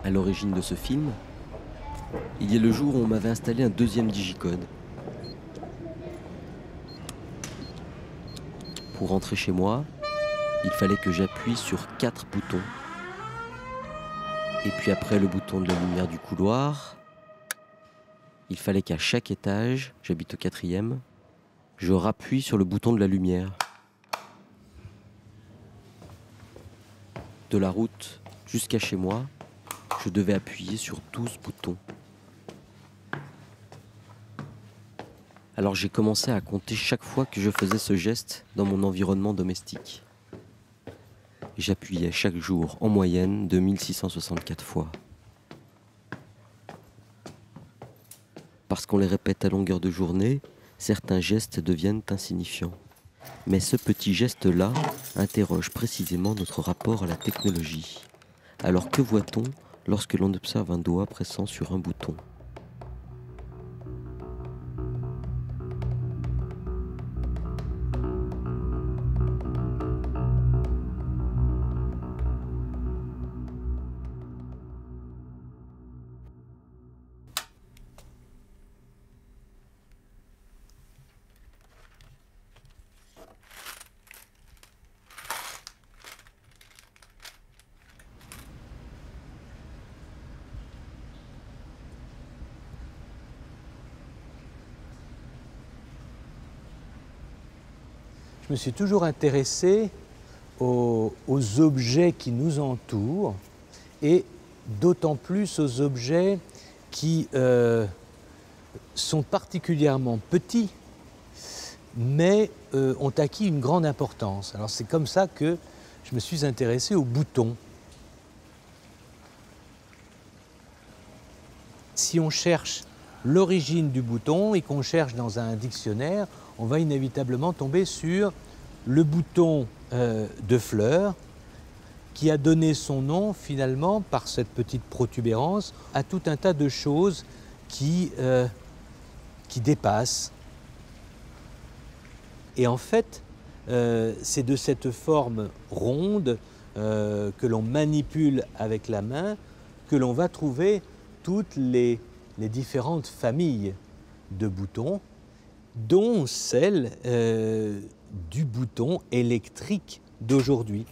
à l'origine de ce film, il y a le jour où on m'avait installé un deuxième digicode. Pour rentrer chez moi, il fallait que j'appuie sur 4 boutons. Et puis après le bouton de la lumière du couloir, il fallait qu'à chaque étage, j'habite au 4e, je rappuie sur le bouton de la lumière. De la route jusqu'à chez moi, je devais appuyer sur 12 boutons. Alors j'ai commencé à compter chaque fois que je faisais ce geste dans mon environnement domestique. J'appuyais chaque jour en moyenne 2664 fois. Parce qu'on les répète à longueur de journée, certains gestes deviennent insignifiants. Mais ce petit geste-là interroge précisément notre rapport à la technologie. Alors que voit-on lorsque l'on observe un doigt pressant sur un bouton ? Je me suis toujours intéressé aux objets qui nous entourent et d'autant plus aux objets qui sont particulièrement petits mais ont acquis une grande importance. Alors c'est comme ça que je me suis intéressé aux boutons. Si on cherche l'origine du bouton et qu'on cherche dans un dictionnaire, on va inévitablement tomber sur le bouton de fleurs qui a donné son nom finalement par cette petite protubérance à tout un tas de choses qui dépassent. Et en fait, c'est de cette forme ronde que l'on manipule avec la main que l'on va trouver toutes les différentes familles de boutons, dont celle du bouton électrique d'aujourd'hui.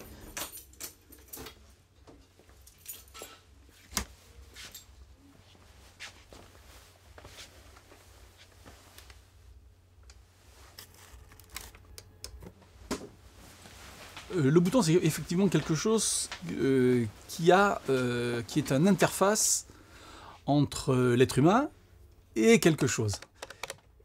Le bouton, c'est effectivement quelque chose qui est une interface entre l'être humain et quelque chose.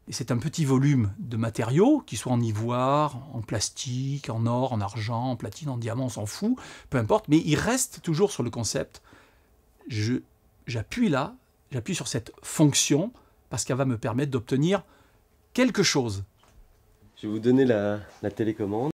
Et c'est un petit volume de matériaux, qui soit en ivoire, en plastique, en or, en argent, en platine, en diamant, on s'en fout, peu importe, mais il reste toujours sur le concept. J'appuie là, j'appuie sur cette fonction, parce qu'elle va me permettre d'obtenir quelque chose. Je vais vous donner la télécommande.